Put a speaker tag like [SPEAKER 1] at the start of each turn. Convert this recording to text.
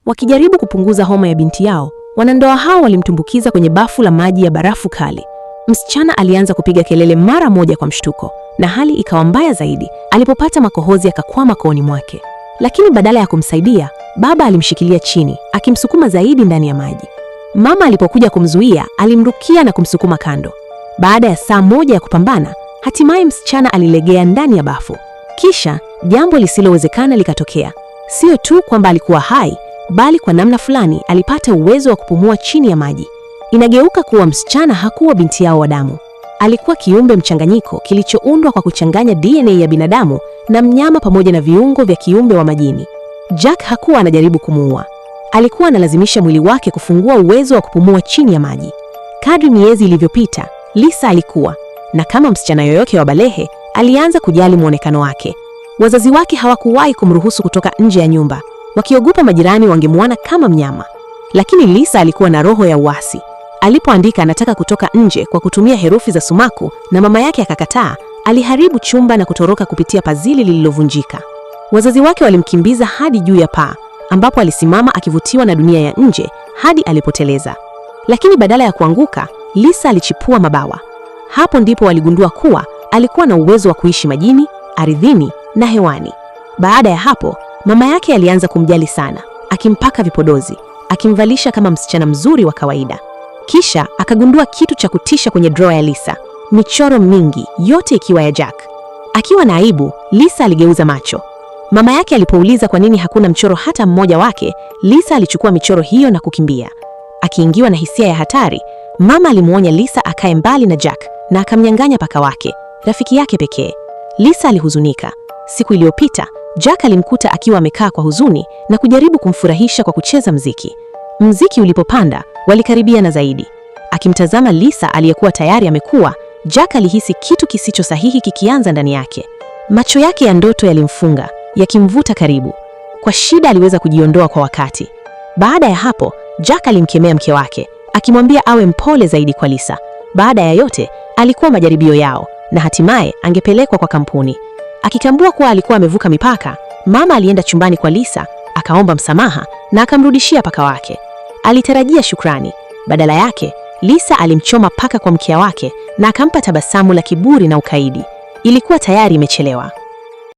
[SPEAKER 1] Wakijaribu kupunguza homa ya binti yao, wanandoa hao walimtumbukiza kwenye bafu la maji ya barafu kali. Msichana alianza kupiga kelele mara moja kwa mshtuko, na hali ikawa mbaya zaidi alipopata makohozi yakakwama kooni mwake. Lakini badala ya kumsaidia, baba alimshikilia chini, akimsukuma zaidi ndani ya maji. Mama alipokuja kumzuia, alimrukia na kumsukuma kando. Baada ya saa moja ya kupambana, hatimaye msichana alilegea ndani ya bafu. Kisha jambo lisilowezekana likatokea. Sio tu kwamba alikuwa hai, bali kwa namna fulani alipata uwezo wa kupumua chini ya maji. Inageuka kuwa msichana hakuwa binti yao wa damu. Alikuwa kiumbe mchanganyiko kilichoundwa kwa kuchanganya DNA ya binadamu na mnyama pamoja na viungo vya kiumbe wa majini. Jack hakuwa anajaribu kumuua. Alikuwa analazimisha mwili wake kufungua uwezo wa kupumua chini ya maji. Kadri miezi ilivyopita, Lisa alikuwa, na kama msichana yoyote wa balehe, alianza kujali muonekano wake. Wazazi wake hawakuwahi kumruhusu kutoka nje ya nyumba, wakiogopa majirani wangemwona kama mnyama. Lakini Lisa alikuwa na roho ya uasi. Alipoandika anataka kutoka nje kwa kutumia herufi za sumaku na mama yake akakataa, aliharibu chumba na kutoroka kupitia pazili lililovunjika. Wazazi wake walimkimbiza hadi juu ya paa, ambapo alisimama akivutiwa na dunia ya nje hadi alipoteleza. Lakini badala ya kuanguka, Lisa alichipua mabawa. Hapo ndipo waligundua kuwa alikuwa na uwezo wa kuishi majini, ardhini na hewani. Baada ya hapo, mama yake alianza kumjali sana, akimpaka vipodozi, akimvalisha kama msichana mzuri wa kawaida. Kisha akagundua kitu cha kutisha kwenye drawer ya Lisa, michoro mingi, yote ikiwa ya Jack. Akiwa na aibu, Lisa aligeuza macho. Mama yake alipouliza kwa nini hakuna mchoro hata mmoja wake, Lisa alichukua michoro hiyo na kukimbia. Akiingiwa na hisia ya hatari, mama alimuonya Lisa akae mbali na Jack na akamnyang'anya paka wake, rafiki yake pekee. Lisa alihuzunika. Siku iliyopita, Jack alimkuta akiwa amekaa kwa huzuni na kujaribu kumfurahisha kwa kucheza mziki. Mziki ulipopanda, walikaribiana zaidi. Akimtazama Lisa aliyekuwa tayari amekuwa, Jack alihisi kitu kisicho sahihi kikianza ndani yake. Macho yake ya ndoto yalimfunga, yakimvuta karibu. Kwa shida aliweza kujiondoa kwa wakati. Baada ya hapo, Jack alimkemea mke wake, akimwambia awe mpole zaidi kwa Lisa. Baada ya yote, alikuwa majaribio yao na hatimaye angepelekwa kwa kampuni. Akitambua kuwa alikuwa amevuka mipaka, mama alienda chumbani kwa Lisa, akaomba msamaha na akamrudishia paka wake. Alitarajia shukrani. Badala yake, Lisa alimchoma paka kwa mkia wake na akampa tabasamu la kiburi na ukaidi. Ilikuwa tayari imechelewa.